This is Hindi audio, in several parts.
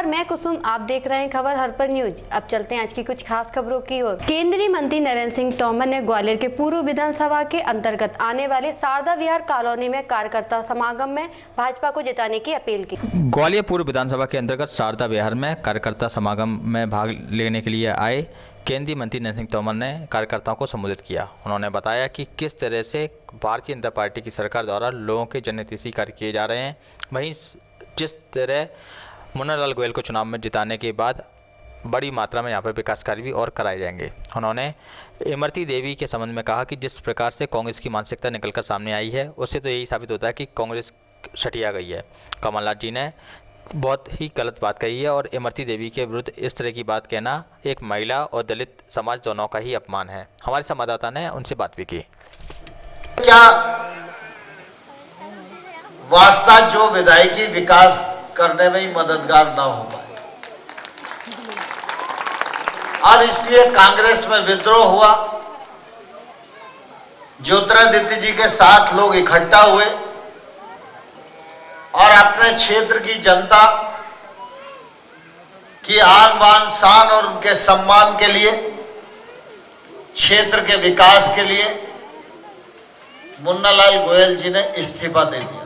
मैं कुसुम, आप देख रहे हैं खबर हर पर न्यूज। अब चलते हैं आज की कुछ खास खबरों की ओर। केंद्रीय मंत्री नरेंद्र सिंह तोमर ने ग्वालियर के पूर्व विधानसभा के अंतर्गत आने वाले शारदा विहार कॉलोनी में कार्यकर्ता समागम में भाजपा को जिताने की अपील की। ग्वालियर पूर्व विधानसभा के अंतर्गत शारदा विहार में कार्यकर्ता समागम में भाग लेने के लिए आए केंद्रीय मंत्री नरेंद्र सिंह तोमर ने कार्यकर्ताओं को संबोधित किया। उन्होंने बताया कि किस तरह से भारतीय जनता पार्टी की सरकार द्वारा लोगों के जनहितैषी कार्य किए जा रहे हैं, वहीं जिस तरह मुन्ना लाल गोयल को चुनाव में जिताने के बाद बड़ी मात्रा में यहाँ पर विकास कार्य भी और कराए जाएंगे। उन्होंने इमरती देवी के संबंध में कहा कि जिस प्रकार से कांग्रेस की मानसिकता निकलकर सामने आई है, उससे तो यही साबित होता है कि कांग्रेस सटिया गई है। कमलनाथ जी ने बहुत ही गलत बात कही है और इमरती देवी के विरुद्ध इस तरह की बात कहना एक महिला और दलित समाज दोनों का ही अपमान है। हमारे संवाददाता ने उनसे बात भी की। क्या वास्ता जो विधायकी विकास करने में ही मददगार ना हो पाए और इसलिए कांग्रेस में विद्रोह हुआ। ज्योतिरादित्य जी के साथ लोग इकट्ठा हुए और अपने क्षेत्र की जनता की आन बान शान और उनके सम्मान के लिए, क्षेत्र के विकास के लिए मुन्ना लाल गोयल जी ने इस्तीफा दे दिया।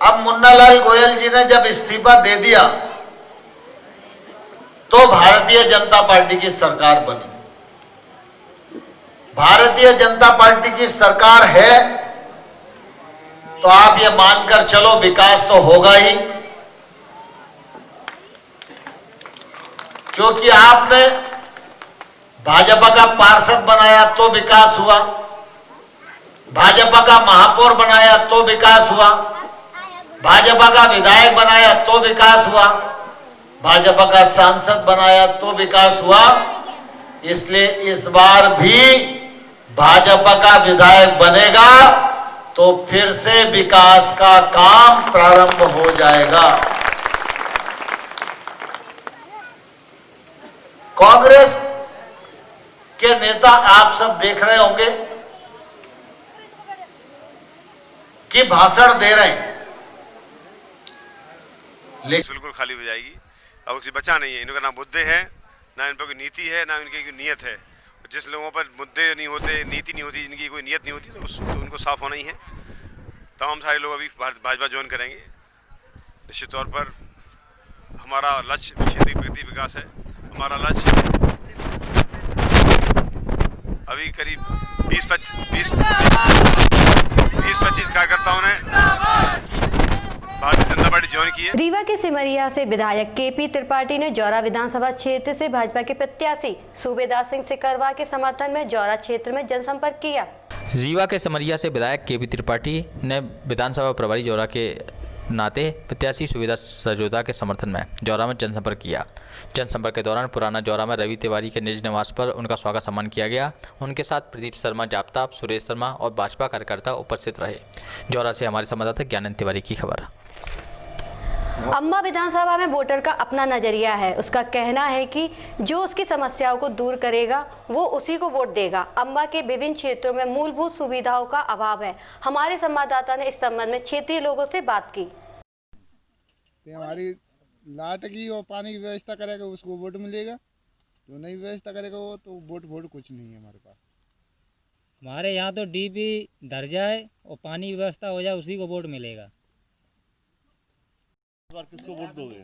अब मुन्ना लाल गोयल जी ने जब इस्तीफा दे दिया तो भारतीय जनता पार्टी की सरकार बनी। भारतीय जनता पार्टी की सरकार है तो आप ये मानकर चलो विकास तो होगा ही, क्योंकि आपने भाजपा का पार्षद बनाया तो विकास हुआ, भाजपा का महापौर बनाया तो विकास हुआ, भाजपा का विधायक बनाया तो विकास हुआ, भाजपा का सांसद बनाया तो विकास हुआ। इसलिए इस बार भी भाजपा का विधायक बनेगा तो फिर से विकास का काम प्रारंभ हो जाएगा। कांग्रेस के नेता आप सब देख रहे होंगे कि भाषण दे रहे हैं, लेकिन बिल्कुल खाली हो जाएगी। अब कुछ बचा नहीं है। इनका ना मुद्दे हैं, ना इन पर कोई नीति है, ना इनकी कोई नीयत है। जिस लोगों पर मुद्दे नहीं होते, नीति नहीं होती, जिनकी कोई नीयत नहीं होती, तो उनको साफ होना ही है। तमाम सारे लोग अभी भाजपा ज्वाइन करेंगे। निश्चित तौर पर हमारा लक्ष्य क्षेत्रीय प्रगति विकास है। हमारा लक्ष्य अभी करीब 20-25 कार्यकर्ताओं ने भारतीय जनता पार्टी ज्वाइन की है। रीवा के सिमरिया से विधायक केपी त्रिपाठी ने जौरा विधानसभा क्षेत्र से भाजपा के प्रत्याशी सूबेदार सिंह सिकरवा के समर्थन में जौरा क्षेत्र में जनसंपर्क किया। रीवा के सिमरिया से विधायक केपी त्रिपाठी ने विधानसभा प्रभारी जौरा के नाते प्रत्याशी सूबेदार सरजोदा के समर्थन में जौरा में जनसंपर्क किया। जनसंपर्क के दौरान पुराना जौरा में रवि तिवारी के निज निवास पर उनका स्वागत सम्मान किया गया। उनके साथ प्रदीप शर्मा जाप्ताप, सुरेश शर्मा और भाजपा कार्यकर्ता उपस्थित रहे। जौरा से हमारे संवाददाता ज्ञानंद तिवारी की खबर। अम्बा विधानसभा में वोटर का अपना नजरिया है। उसका कहना है कि जो उसकी समस्याओं को दूर करेगा वो उसी को वोट देगा। अम्बा के विभिन्न क्षेत्रों में मूलभूत सुविधाओं का अभाव है। हमारे संवाददाता ने इस संबंध में क्षेत्रीय लोगों से बात की। हमारी लाट की और पानी की व्यवस्था करेगा उसको वोट मिलेगा, जो नहीं व्यवस्था करेगा वो तो वोट कुछ नहीं है हमारे पास। हमारे यहाँ तो डीपी धर जाए और पानी की व्यवस्था हो जाए, उसी को वोट मिलेगा। किसको वोट दोगे?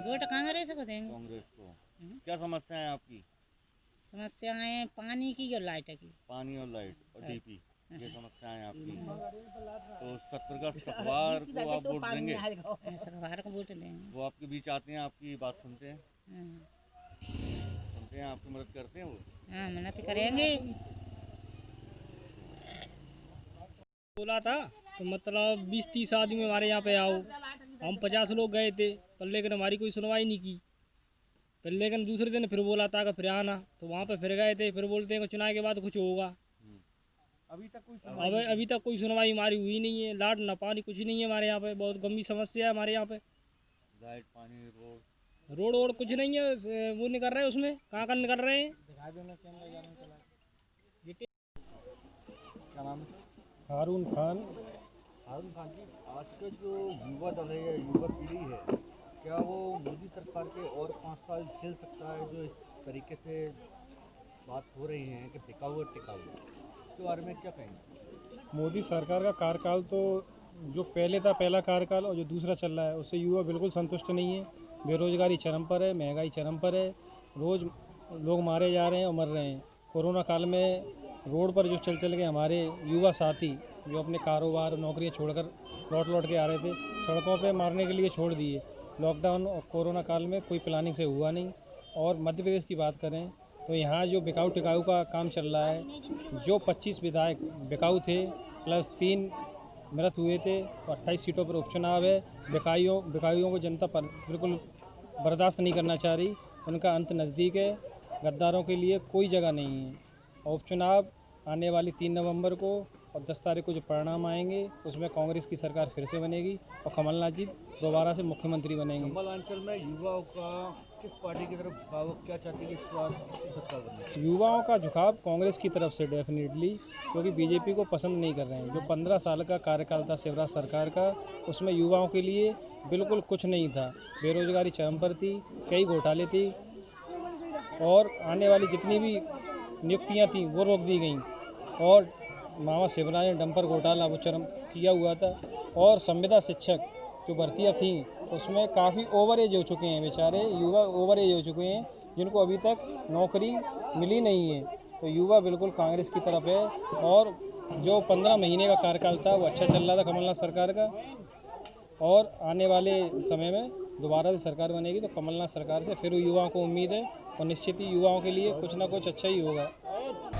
वोट कांग्रेस को देंगे। कांग्रेस को। क्या समस्या है आपकी? समस्याएं पानी की और लाइट की। पानी और लाइट और डीपी, ये समस्याएं आपकी। तो सतप्रकाश सखवार को आप वोट देंगे? सखवार को वोट देंगे। वो आपके बीच आते हैं, आपकी बात सुनते हैं? सुनते हैं, आपकी मदद करते हैं वो? हाँ, मदद करेंगे। बोला था तो मतलब 20-30 आदमी हमारे यहाँ पे आओ, हम 50 लोग गए थे पर लेकिन हमारी कोई सुनवाई नहीं की। फिर लेकिन दूसरे दिन फिर बोला था कि फिर आना, तो वहाँ पे फिर गए थे, फिर बोलते हैं कि चुनाव के बाद कुछ होगा। अभी तक कोई सुनवाई हमारी हुई नहीं है। लाट ना पानी कुछ नहीं है हमारे यहाँ पे। बहुत गंभीर समस्या है हमारे यहाँ पे। लाइट, पानी, रोड कुछ नहीं है। वो नहीं कर रहे हैं, उसमें कहाँ कर रहे हैं। हारून खान हारून खान जी, आज का जो युवा दल है या युवा पीढ़ी है, क्या वो मोदी सरकार के और 5 साल झेल सकता है? जो इस तरीके से बात हो रही है कि बिकाऊ और टिकाऊ, इसके बारे में क्या कहेंगे? मोदी सरकार का कार्यकाल तो जो पहले था पहला कार्यकाल और जो दूसरा चल रहा है उससे युवा बिल्कुल संतुष्ट नहीं है। बेरोजगारी चरम पर है, महंगाई चरम पर है, रोज़ लोग मारे जा रहे हैं और मर रहे हैं। कोरोना काल में रोड पर जो चल के हमारे युवा साथी जो अपने कारोबार नौकरियां छोड़कर लौट के आ रहे थे, सड़कों पे मारने के लिए छोड़ दिए। लॉकडाउन और कोरोना काल में कोई प्लानिंग से हुआ नहीं। और मध्य प्रदेश की बात करें तो यहाँ जो बिकाऊ टिकाऊ का काम चल रहा है, जो 25 विधायक बिकाऊ थे प्लस 3 मृत हुए थे और 28 सीटों पर उपचुनाव है। बिकाइयों को जनता पर बिल्कुल बर्दाश्त नहीं करना चाह रही। उनका अंत नज़दीक है। गद्दारों के लिए कोई जगह नहीं है। और उपचुनाव आने वाली 3 नवंबर को और 10 तारीख को जो परिणाम आएंगे उसमें कांग्रेस की सरकार फिर से बनेगी और कमलनाथ जी दोबारा से मुख्यमंत्री बनेंगे। अंचल में युवाओं का किस पार्टी की तरफ झुकाव, क्या चाहते हैं कि इस बार सरकार बने? युवाओं का झुकाव कांग्रेस की तरफ से डेफिनेटली, क्योंकि बीजेपी को पसंद नहीं कर रहे हैं। जो 15 साल का कार्यकाल था शिवराज सरकार का, उसमें युवाओं के लिए बिल्कुल कुछ नहीं था। बेरोजगारी चरम पर थी, कई घोटाले थी और आने वाली जितनी भी नियुक्तियां थी वो रोक दी गई। और मामा शिवराज ने डंपर घोटाला वो चरम किया हुआ था। और संविदा शिक्षक जो भर्तियां थी उसमें काफ़ी ओवर एज हो चुके हैं, बेचारे युवा ओवर एज हो चुके हैं जिनको अभी तक नौकरी मिली नहीं है। तो युवा बिल्कुल कांग्रेस की तरफ है। और जो 15 महीने का कार्यकाल था वो अच्छा चल रहा था कमलनाथ सरकार का। और आने वाले समय में दोबारा से सरकार बनेगी तो कमलनाथ सरकार से फिर युवाओं को उम्मीद है और निश्चित ही युवाओं के लिए कुछ ना कुछ अच्छा ही होगा।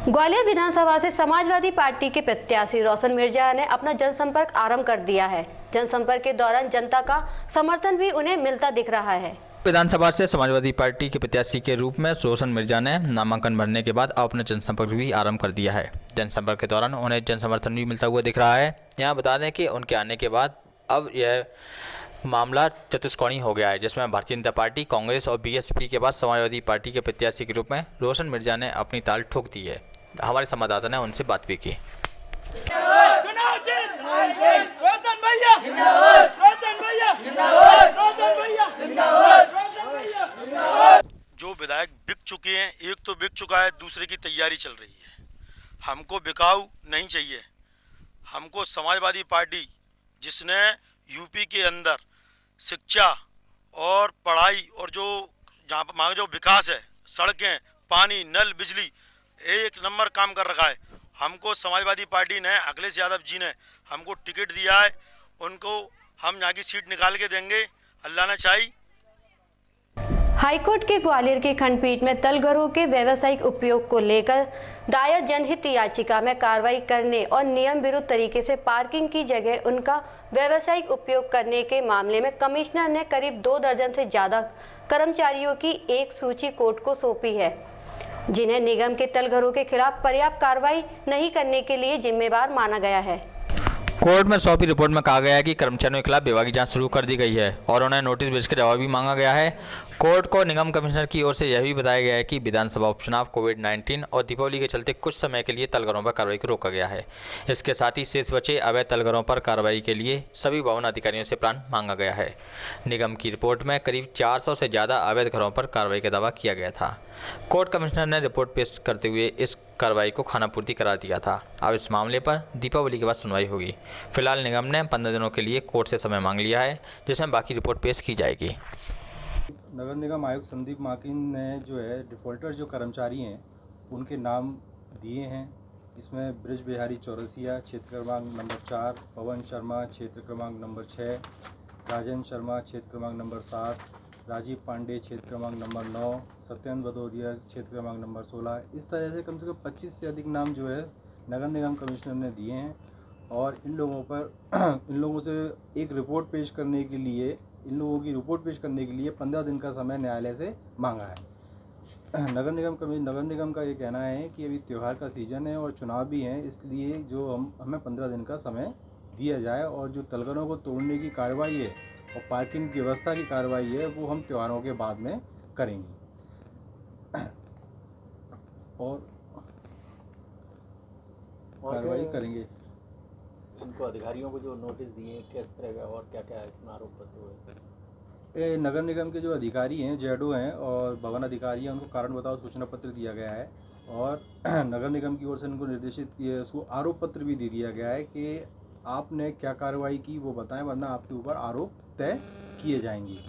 ग्वालियर विधानसभा से समाजवादी पार्टी के प्रत्याशी रोशन मिर्जा ने अपना जनसंपर्क आरंभ कर दिया है। जनसंपर्क के दौरान जनता का समर्थन भी उन्हें मिलता दिख रहा है। विधानसभा से समाजवादी पार्टी के प्रत्याशी के रूप में रोशन मिर्जा ने नामांकन भरने के बाद अपना जनसंपर्क भी आरंभ कर दिया है। जनसंपर्क के दौरान उन्हें जनसमर्थन भी मिलता हुआ दिख रहा है। यहाँ बता दें कि उनके आने के बाद अब यह मामला चतुष्कोणीय हो गया है, जिसमें भारतीय जनता पार्टी, कांग्रेस और बीएसपी के बाद समाजवादी पार्टी के प्रत्याशी के रूप में रोशन मिर्जा ने अपनी ताल ठोक दी है। हमारे संवाददाता ने उनसे बात भी की। जो विधायक बिक चुके हैं, एक तो बिक चुका है, दूसरे की तैयारी चल रही है। हमको बिकाऊ नहीं चाहिए, हमको समाजवादी पार्टी जिसने यूपी के अंदर शिक्षा और पढ़ाई और जो जहाँ पर वहाँ जो विकास है, सड़कें, पानी, नल, बिजली, एक नंबर काम कर रखा है। हमको समाजवादी पार्टी ने, अखिलेश यादव जी ने हमको टिकट दिया है, उनको हम यहाँ की सीट निकाल के देंगे, अल्लाह ने चाही। हाईकोर्ट के ग्वालियर की खंडपीठ में तलघरों के व्यावसायिक उपयोग को लेकर दायर जनहित याचिका में कार्रवाई करने और नियम विरुद्ध तरीके से पार्किंग की जगह उनका व्यावसायिक उपयोग करने के मामले में कमिश्नर ने करीब 2 दर्जन से ज्यादा कर्मचारियों की एक सूची कोर्ट को सौंपी है, जिन्हें निगम के तलघरों के खिलाफ पर्याप्त कार्रवाई नहीं करने के लिए जिम्मेदार माना गया है। कोर्ट में सौंपी रिपोर्ट में कहा गया है कि कर्मचारियों के खिलाफ विभागीय जांच शुरू कर दी गई है और उन्हें नोटिस भेजकर जवाब भी मांगा गया है। कोर्ट को निगम कमिश्नर की ओर से यह भी बताया गया है कि विधानसभा उपचुनाव, कोविड-19 और दीपावली के चलते कुछ समय के लिए तलघरों पर कार्रवाई को रोका गया है। इसके साथ ही शेष बचे अवैध तलघरों पर कार्रवाई के लिए सभी भवन अधिकारियों से प्लान मांगा गया है। निगम की रिपोर्ट में करीब 400 से ज़्यादा अवैध घरों पर कार्रवाई का दावा किया गया था। कोर्ट कमिश्नर ने रिपोर्ट पेश करते हुए इस कार्रवाई को खानापूर्ति करार दिया था। अब इस मामले पर दीपावली के बाद सुनवाई होगी। फिलहाल निगम ने 15 दिनों के लिए कोर्ट से समय मांग लिया है, जिसमें बाकी रिपोर्ट पेश की जाएगी। नगर निगम आयुक्त संदीप माकिन ने जो है डिफ़ॉल्टर जो कर्मचारी हैं उनके नाम दिए हैं। इसमें ब्रिज बिहारी चौरसिया क्षेत्र क्रमांक नंबर 4, पवन शर्मा क्षेत्र क्रमांक नंबर 6, राजेंद्र शर्मा क्षेत्र क्रमांक नंबर 7, राजीव पांडे क्षेत्र क्रमांक नंबर 9, सत्येंद्र भदौरिया क्षेत्र क्रमांक नंबर 16। इस तरह से कम 25 से अधिक नाम जो है नगर निगम कमिश्नर ने दिए हैं और इन लोगों से एक रिपोर्ट पेश करने के लिए, इन लोगों की रिपोर्ट पेश करने के लिए 15 दिन का समय न्यायालय से मांगा है। नगर निगम का ये कहना है कि अभी त्यौहार का सीज़न है और चुनाव भी हैं, इसलिए जो हमें 15 दिन का समय दिया जाए और जो तलघरों को तोड़ने की कार्रवाई है और पार्किंग की व्यवस्था की कार्रवाई है वो हम त्योहारों के बाद में करेंगे। और कार्रवाई करेंगे। उनको अधिकारियों को जो नोटिस दिए किस तरह का और क्या क्या इसमें आरोप पत्र हुए? ये नगर निगम के जो अधिकारी हैं, जेडओ हैं और भवन अधिकारी हैं, उनको कारण बताओ सूचना पत्र दिया गया है और नगर निगम की ओर से उनको निर्देशित किए, उसको आरोप पत्र भी दे दिया गया है कि आपने क्या कार्रवाई की वो बताएं, वरना आपके ऊपर आरोप तय किए जाएंगे।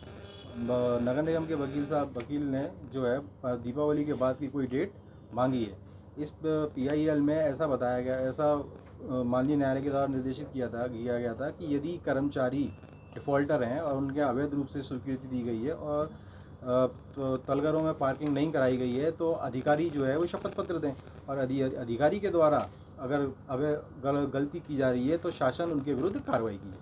नगर निगम के वकील ने जो है दीपावली के बाद की कोई डेट मांगी है। इस PIL में ऐसा बताया गया, ऐसा माननीय न्यायालय के द्वारा निर्देशित किया गया था कि यदि कर्मचारी डिफ़ॉल्टर हैं और उनके अवैध रूप से स्वीकृति दी गई है और तो तलघरों में पार्किंग नहीं कराई गई है तो अधिकारी जो है वो शपथ पत्र दें और अधिकारी के द्वारा अगर गलती की जा रही है तो शासन उनके विरुद्ध कार्रवाई की।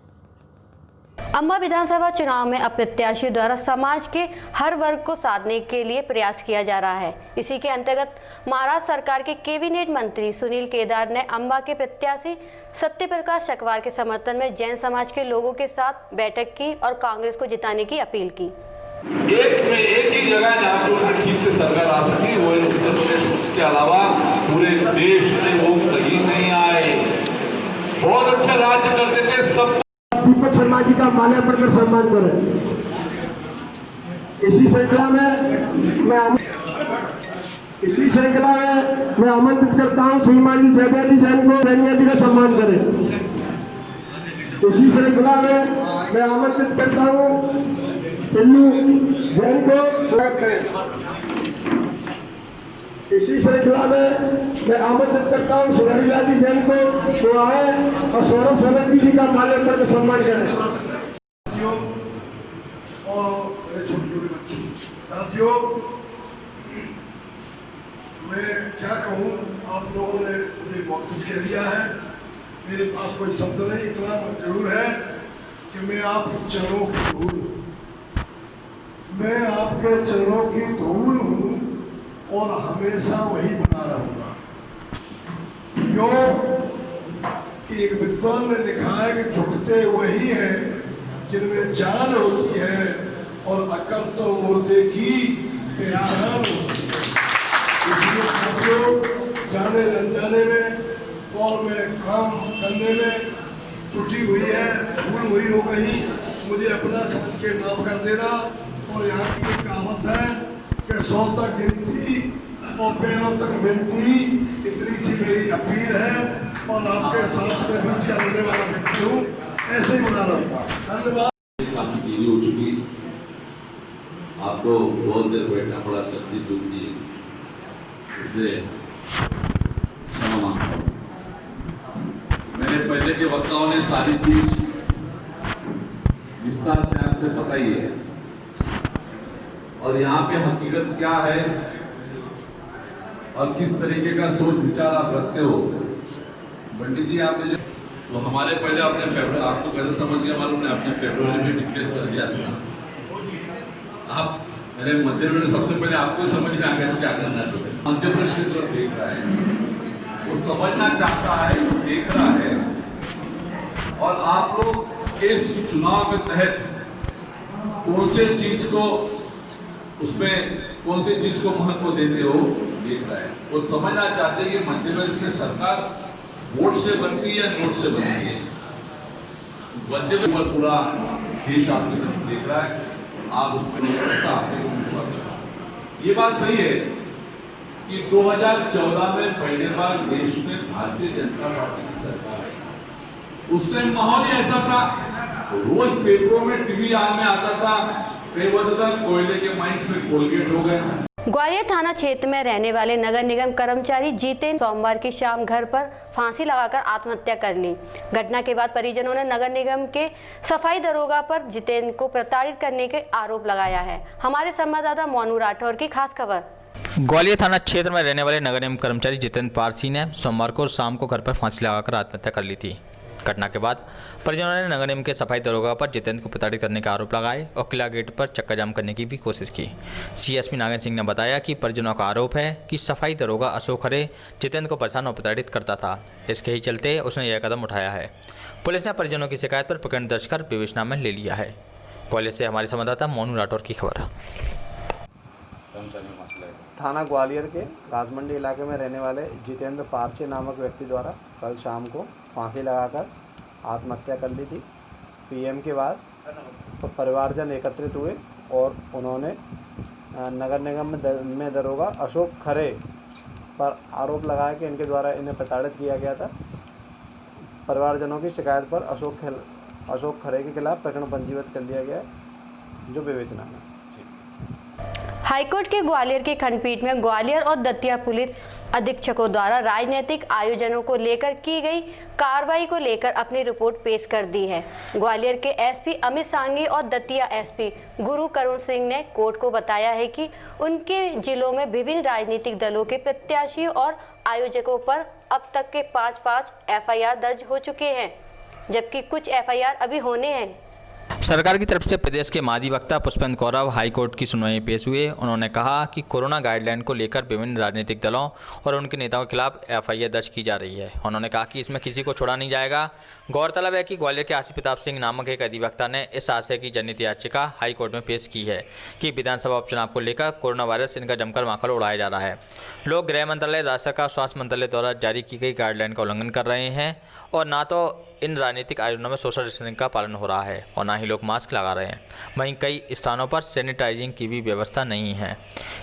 अम्बा विधानसभा चुनाव में अप्रत्याशी द्वारा समाज के हर वर्ग को साधने के लिए प्रयास किया जा रहा है। इसी के अंतर्गत महाराष्ट्र सरकार के कैबिनेट मंत्री सुनील केदार ने अम्बा के प्रत्याशी सत्यप्रकाश चकवार के समर्थन में जैन समाज के लोगों के साथ बैठक की और कांग्रेस को जिताने की अपील की। एक ही जगह जहाँ पे उन्हें ठीक से सरकार आ सकी वो है उत्तर प्रदेश। उसके अलावा पूरे देश में लोग कहीं नहीं आए। बहुत अच्छा राज्य करते थे सब। दीपक शर्मा जी का माल्यार्पण कर सम्मान करें। इसी श्रृंखला में मैं आमंत्रित करता हूं श्रीमान जी जयदेव जैन को दैनिया जी का सम्मान करें। इसी श्रृंखला में मैं आमंत्रित करता हूं पिल्लू जैन को स्वागत करें। इसी श्रृंखला में मैं आमंत्रित करता हूँ सुरेंद्र जी जैन को तो आए और सौरभ सोलंकी जी का माल्यार्पण में सम्मान करें। साथियों, मैं क्या कहूँ, आप लोगों ने मुझे बहुत कुछ कह दिया है। मेरे पास कोई शब्द नहीं, इतना जरूर है कि मैं आपके चरणों की धूल हूँ। मैं आपके चरणों की धूल हूँ और हमेशा वही बना रहूंगा। क्यों? एक विद्वान ने लिखा है कि झुकते वही हैं जिनमें जान होती है और अकल तो मुर्दे की पहचान होती है। इसलिए साथियों, जाने अनजाने में और मैं काम करने में त्रुटि हुई है, भूल हुई हो गई, मुझे अपना समझ के माफ कर देना। और यहाँ की एक कहावत है कि 100 तक गिनती और पैरों तक मिनती, इतनी सी मेरी अपील है और आपके साथ में बीच का रहने वाला व्यक्ति हूँ, ऐसे ही बना रहूँगा। धन्यवाद। काफी देरी हो चुकी, आपको बहुत देर बैठना पड़ा, तकलीफ होती है, इसलिए क्षमा मांगता हूँ। मेरे पहले के वक्ताओं ने सारी चीज विस्तार से आपसे बताई है और यहाँ पे हकीकत क्या है और किस तरीके का सोच विचार आप रखते हो। पंडित जी, आपने जो तो हमारे पहले आपने फरवरी, आपको कैसे समझ गया मालूम नहीं, आपने फरवरी में डिक्लेयर कर दिया था। आप मेरे मध्य प्रदेश सबसे पहले आपको समझ में आ गया तो क्या करना चाहिए। मध्य प्रदेश की तरफ देख रहा है, वो समझना चाहता है, वो देख रहा है और आप लोग इस चुनाव के तहत कौन से चीज को, उसमें कौन सी चीज को महत्व देते हो देख रहा है। वो समझना चाहते हैं कि मध्य प्रदेश में सरकार वोट से बनती है या नोट से बनती है। मध्य प्रदेश पर पूरा देश आपकी तरफ देख रहा है, आप उस पर ऐसा आपने को विश्वास रखा। ये बात सही है कि 2014 में पहली बार देश में भारतीय जनता पार्टी की सरकार आई। उस टाइम माहौल ही ऐसा था, रोज पेपरों में टीवी में आता था, कोयले के माइंस में कोलगेट हो गए। ग्वालियर थाना क्षेत्र में रहने वाले नगर निगम कर्मचारी जितेंद्र सोमवार की शाम घर पर फांसी लगाकर आत्महत्या कर ली। घटना के बाद परिजनों ने नगर निगम के सफाई दरोगा पर जितेंद्र को प्रताड़ित करने के आरोप लगाया है। हमारे संवाददाता मोनू राठौर की खास खबर। ग्वालियर थाना क्षेत्र में रहने वाले नगर निगम कर्मचारी जितेंद्र पारसी ने सोमवार को शाम को घर पर फांसी लगाकर आत्महत्या कर ली थी। घटना के बाद परिजनों ने नगर निगम के सफाई दरोगा पर जितेंद्र को प्रताड़ित करने का आरोप लगाए और किला गेट पर चक्का जाम करने की भी कोशिश की। CSP नागेंद्र सिंह ने बताया कि परिजनों का आरोप है कि सफाई दरोगा अशोक खरे जितेंद्र को परेशान और प्रताड़ित करता था। इसके ही चलते उसने यह कदम उठाया है। पुलिस ने परिजनों की शिकायत पर प्रकरण दर्ज कर विवेचना में ले लिया है। ग्वालियर से हमारे संवाददाता मोनू राठौर की खबर। थाना ग्वालियर के राजमंडी इलाके में रहने वाले जितेंद्र पारसी नामक व्यक्ति द्वारा कल शाम को फांसी लगाकर आत्महत्या कर ली थी। पीएम के बाद परिवारजन एकत्रित हुए और उन्होंने नगर निगम में दरोगा अशोक खरे पर आरोप लगाया कि इनके द्वारा इन्हें प्रताड़ित किया गया था। परिवारजनों की शिकायत पर अशोक खरे के खिलाफ प्रकरण पंजीबद्ध कर लिया गया है, जो विवेचना में। हाईकोर्ट के ग्वालियर की खंडपीठ में ग्वालियर और दतिया पुलिस अधीक्षकों द्वारा राजनीतिक आयोजनों को लेकर की गई कार्रवाई को लेकर अपनी रिपोर्ट पेश कर दी है। ग्वालियर के एसपी अमित सांघी और दतिया एसपी गुरु करुण सिंह ने कोर्ट को बताया है कि उनके जिलों में विभिन्न राजनीतिक दलों के प्रत्याशियों और आयोजकों पर अब तक के 5 एफआईआर दर्ज हो चुके हैं, जबकि कुछ एफआईआर अभी होने हैं। सरकार की तरफ से प्रदेश के महाधिवक्ता पुष्पेंद्र कौरव हाईकोर्ट की सुनवाई पेश हुए। उन्होंने कहा कि कोरोना गाइडलाइन को लेकर विभिन्न राजनीतिक दलों और उनके नेताओं के खिलाफ एफआईआर दर्ज की जा रही है। उन्होंने कहा कि इसमें किसी को छोड़ा नहीं जाएगा। गौरतलब है कि ग्वालियर के आसिफ प्रताप सिंह नामक एक अधिवक्ता ने इस आशय की जनहित याचिका हाईकोर्ट में पेश की है कि विधानसभा उपचुनाव को लेकर कोरोना वायरस इनका जमकर माहौल उड़ाया जा रहा है। लोग गृह मंत्रालय, राज्य सरकार, स्वास्थ्य मंत्रालय द्वारा जारी की गई गाइडलाइन का उल्लंघन कर रहे हैं और ना तो इन राजनीतिक आयोजनों में सोशल डिस्टेंसिंग का पालन हो रहा है और ना ही लोग मास्क लगा रहे हैं। वहीं कई स्थानों पर सैनिटाइजिंग की भी व्यवस्था नहीं है।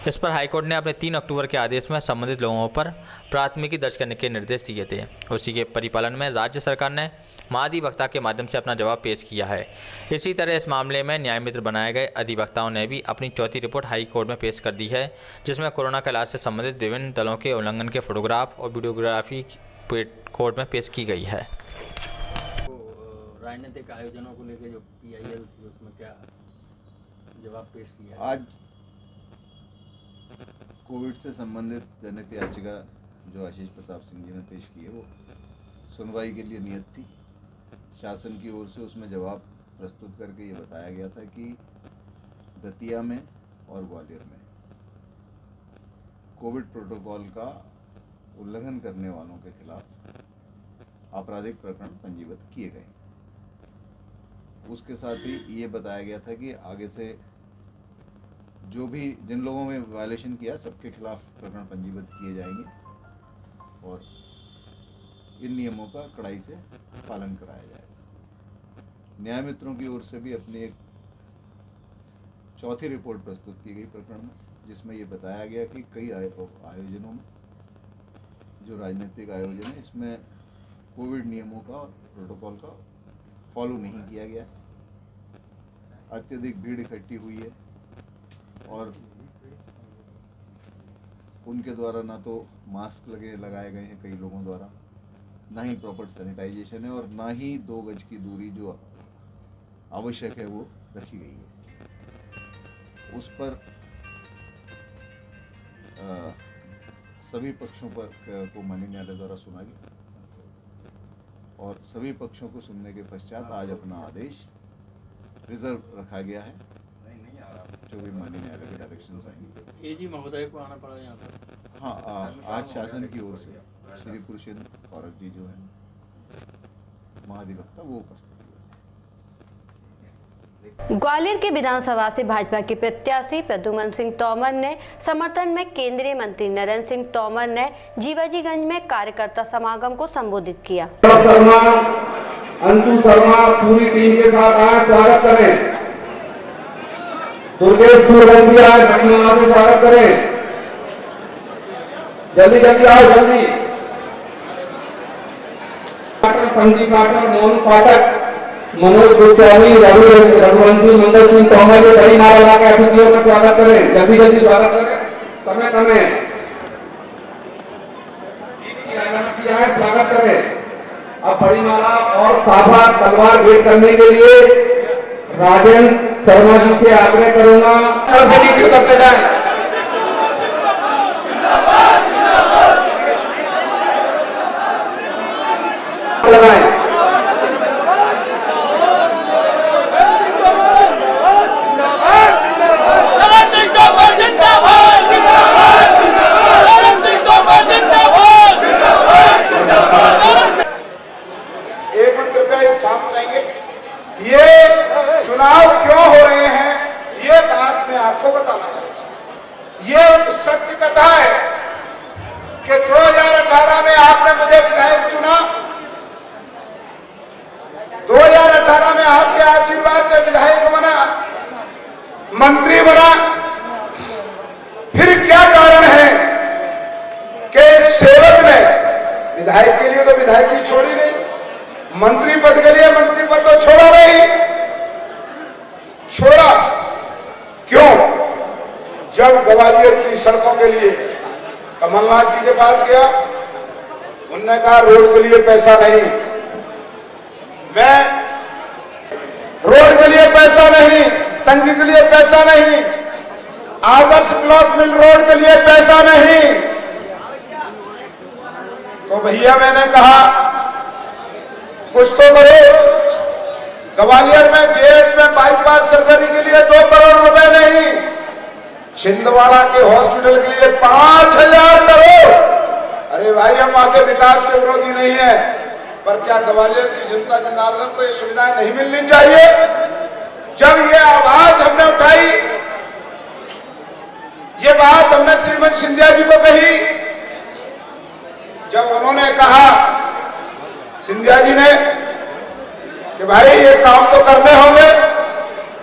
इस पर हाईकोर्ट ने अपने 3 अक्टूबर के आदेश में संबंधित लोगों पर प्राथमिकी दर्ज करने के निर्देश दिए थे। उसी के परिपालन में राज्य सरकार ने महाधिवक्ता के माध्यम से अपना जवाब पेश किया है। इसी तरह इस मामले में न्याय मित्र बनाए गए अधिवक्ताओं ने भी अपनी चौथी रिपोर्ट हाई कोर्ट में पेश कर दी है, जिसमें कोरोना के इलाज से संबंधित विभिन्न दलों के उल्लंघन के फोटोग्राफ और वीडियोग्राफी कोर्ट में पेश की गई है। राजनीतिक आयोजनों को लेकर जो पीआईएल थी उसमें क्या जवाब पेश किया? आज कोविड से संबंधित जनहित याचिका जो आशीष प्रताप सिंह जी ने पेश की है वो सुनवाई के लिए नियत थी। शासन की ओर से उसमें जवाब प्रस्तुत करके ये बताया गया था कि दतिया में और ग्वालियर में कोविड प्रोटोकॉल का उल्लंघन करने वालों के खिलाफ आपराधिक प्रकरण पंजीबद्ध किए गए। उसके साथ ही ये बताया गया था कि आगे से जो भी जिन लोगों में वायलेशन किया सबके खिलाफ प्रकरण पंजीबद्ध किए जाएंगे और इन नियमों का कड़ाई से पालन कराया जाएगा। न्याय मित्रों की ओर से भी अपनी एक चौथी रिपोर्ट प्रस्तुत की गई प्रकरण में, जिसमें ये बताया गया कि कई आयोजनों में जो राजनीतिक आयोजन है इसमें कोविड नियमों का और प्रोटोकॉल का फॉलो नहीं किया गया, अत्यधिक भीड़ इकट्ठी हुई है और उनके द्वारा ना तो मास्क लगाए गए हैं कई लोगों द्वारा, ना ही प्रॉपर सैनिटाइजेशन है और ना ही 2 गज की दूरी जो आवश्यक है वो रखी गई है। उस पर सभी पक्षों को माननीय न्यायालय द्वारा सुना गया और सभी पक्षों को सुनने के पश्चात आज अपना आदेश रिजर्व रखा गया है, जो भी माननीय न्यायालय के डायरेक्शंस आएंगे। एजी महोदय को आना पड़ा यहाँ पर? हाँ, आज शासन की ओर से श्री पुरुषेंद्र कौरव जी जो है महाधिवक्ता वो उपस्थित हुए। ग्वालियर के विधानसभा से भाजपा के प्रत्याशी प्रद्युम्न सिंह तोमर ने समर्थन में केंद्रीय मंत्री नरेंद्र सिंह तोमर ने जीवाजीगंज में कार्यकर्ता समागम को संबोधित किया। अंशु शर्मा पूरी टीम के साथ आए, स्वागत करें। दुर्गेश सूर्यवंशी आए, बड़ी माला से स्वागत करें। जल्दी जल्दी आओ, जल्दी। संदीप पाठक, मोहन पाठक, मनोज गोस्वामी, रघुवंशी, मंगल सिंह तोमर के बड़ी माला लगा के अतिथियों का स्वागत करें। जल्दी जल्दी स्वागत करें, समय कम है। स्वागत करें। अब बड़ी माला और साफा तलवार भेंट करने के लिए राजेंद्र शर्मा जी से आग्रह करूंगा नीचे करते जाए। शांत रहेंगे। ये चुनाव क्यों हो रहे हैं ये बात मैं आपको बताना चाहता हूँ। विधायक के लिए तो विधायक की छोड़ी नहीं, मंत्री पद के लिए मंत्री पद तो छोड़ा नहीं। छोड़ा क्यों? जब ग्वालियर की सड़कों के लिए कमलनाथ जी के पास गया, उन्होंने कहा रोड के लिए पैसा नहीं, मैं रोड के लिए पैसा नहीं, टंकी के लिए पैसा नहीं, आदर्श ब्लॉक मिल रोड के लिए पैसा नहीं। तो भैया मैंने कहा कुछ तो करो। ग्वालियर में जेएच में बाईपास सर्जरी के लिए 2 करोड़ रुपए नहीं, छिंदवाड़ा के हॉस्पिटल के लिए 5000 करोड़। अरे भाई, हम आगे विकास के विरोधी नहीं है, पर क्या ग्वालियर की जनता जनार्दन को ये सुविधाएं नहीं मिलनी चाहिए? जब ये आवाज हमने उठाई, ये बात हमने श्रीमती सिंधिया जी को कही, जब उन्होंने कहा सिंधिया जी ने कि भाई ये काम तो करने होंगे,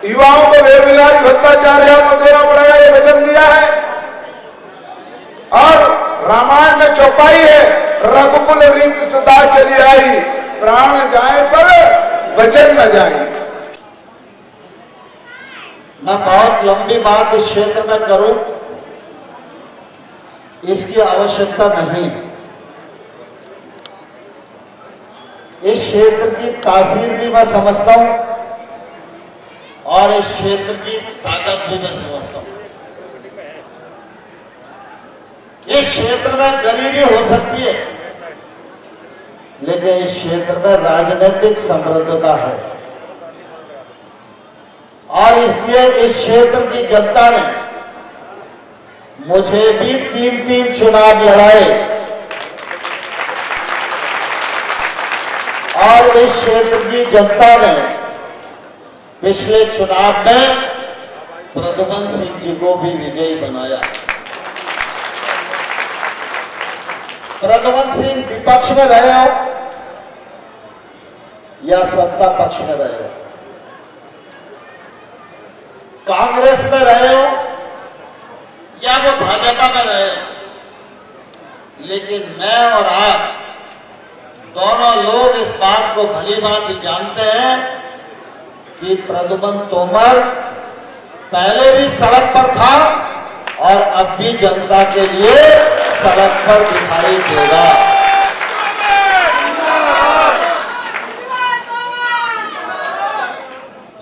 युवाओं को बेरोजगारी भत्ता 4000 तो देना पड़ेगा, ये वचन दिया है। और रामायण में चौपाई है, रघुकुल रीत सदा चली आई, प्राण जाए पर वचन न जाए। मैं बहुत लंबी बात इस क्षेत्र में करूं, इसकी आवश्यकता नहीं। इस क्षेत्र की तासीर भी मैं समझता हूं और इस क्षेत्र की ताकत भी मैं समझता हूं। इस क्षेत्र में गरीबी हो सकती है, लेकिन इस क्षेत्र में राजनीतिक समृद्धता है, और इसलिए इस क्षेत्र की जनता ने मुझे भी 3 चुनाव लड़ाए, और इस क्षेत्र की जनता ने पिछले चुनाव में प्रद्युमन सिंह जी को भी विजयी बनाया। प्रद्युमन सिंह विपक्ष में रहे हो या सत्ता पक्ष में रहे हो, कांग्रेस में रहे हो या वो भाजपा में रहे हो, लेकिन मैं और आप दोनों लोग इस बात को भली भांति जानते हैं कि प्रद्युमन तोमर पहले भी सड़क पर था और अब भी जनता के लिए सड़क पर दिखाई देगा।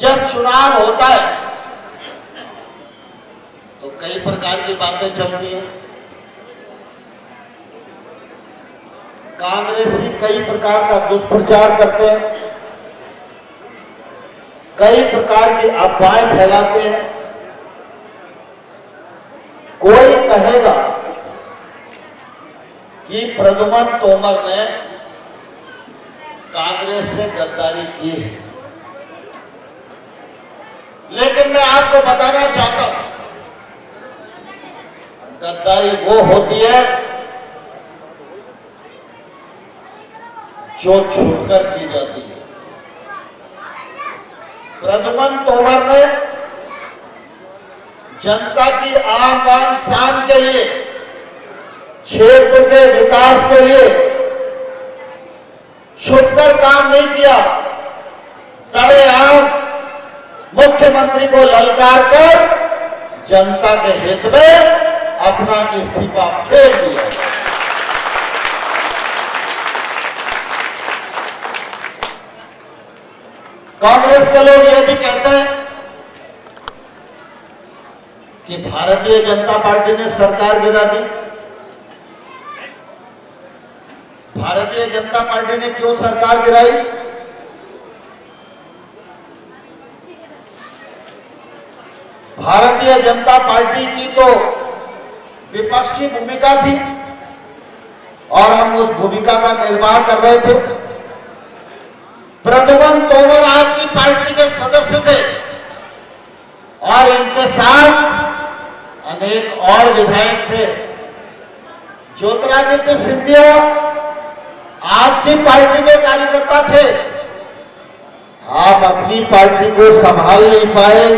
जब चुनाव होता है तो कई प्रकार की बातें चलती हैं। कांग्रेसी कई प्रकार का दुष्प्रचार करते हैं, कई प्रकार की अफवाहें फैलाते हैं। कोई कहेगा कि प्रद्युमन तोमर ने कांग्रेस से गद्दारी की है, लेकिन मैं आपको बताना चाहता हूं, गद्दारी वो होती है जो छूटकर की जाती है। प्रद्युमन तोमर ने जनता की आम बान शान के लिए, क्षेत्र के विकास के लिए छुपकर काम नहीं किया, तड़ेआम मुख्यमंत्री को ललकार कर जनता के हित में अपना इस्तीफा फेंक दिया। कांग्रेस के लोग यह भी कहते हैं कि भारतीय जनता पार्टी ने सरकार गिरा दी। भारतीय जनता पार्टी ने क्यों सरकार गिराई? भारतीय जनता पार्टी की तो विपक्ष की भूमिका थी और हम उस भूमिका का निर्वाह कर रहे थे। प्रद्युमन तोमर आपकी पार्टी के सदस्य थे और इनके साथ अनेक और विधायक थे। ज्योतिरादित्य सिंधिया आपकी पार्टी के कार्यकर्ता थे, आप अपनी पार्टी को संभाल नहीं पाए,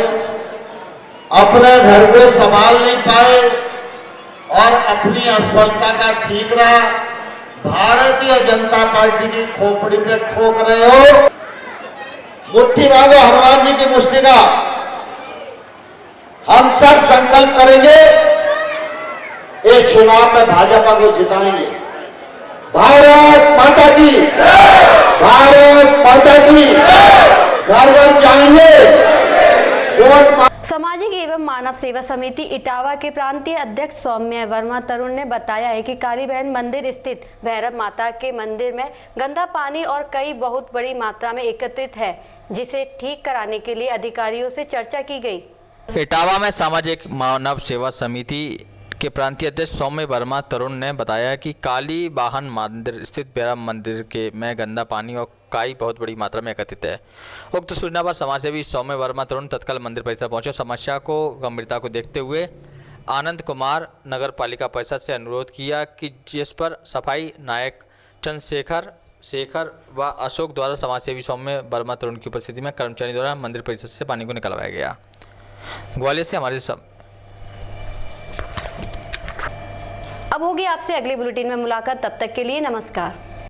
अपने घर को संभाल नहीं पाए और अपनी असफलता का ठीक रहा भारतीय जनता पार्टी की खोपड़ी पे ठोक रहे हो। मुट्ठी मांगो हनुमान जी की मुष्टि का। हम सब संकल्प करेंगे, इस चुनाव में भाजपा को जिताएंगे। भारत माता की, भारत माता की, घर घर जाएंगे, वोट। सामाजिक एवं मानव सेवा समिति इटावा के प्रांतीय अध्यक्ष सौम्य वर्मा तरुण ने बताया है कि काली बहन मंदिर स्थित भैरव माता के मंदिर में गंदा पानी और कई बहुत बड़ी मात्रा में एकत्रित है, जिसे ठीक कराने के लिए अधिकारियों से चर्चा की गई। इटावा में सामाजिक मानव सेवा समिति के प्रांतीय अध्यक्ष सौम्य वर्मा तरुण ने बताया कि काली वाहन मंदिर स्थित भैरव मंदिर के में गंदा पानी और काई बहुत बड़ी मात्रा में एकत्रित है। उक्त सूचना पर समाजसेवी सौम्य वर्मा तरुण तत्काल मंदिर परिसर पहुंचे। समस्या को गंभीरता को देखते हुए आनंद कुमार नगर पालिका परिषद से अनुरोध किया कि जिस पर सफाई नायक चंद्रशेखर व अशोक द्वारा समाजसेवी सौम्य वर्मा तरुण की उपस्थिति में कर्मचारी द्वारा मंदिर परिसर से पानी को निकलवाया गया। ग्वालियर से हमारे अब होगी आपसे अगले बुलेटिन में मुलाकात। तब तक के लिए नमस्कार।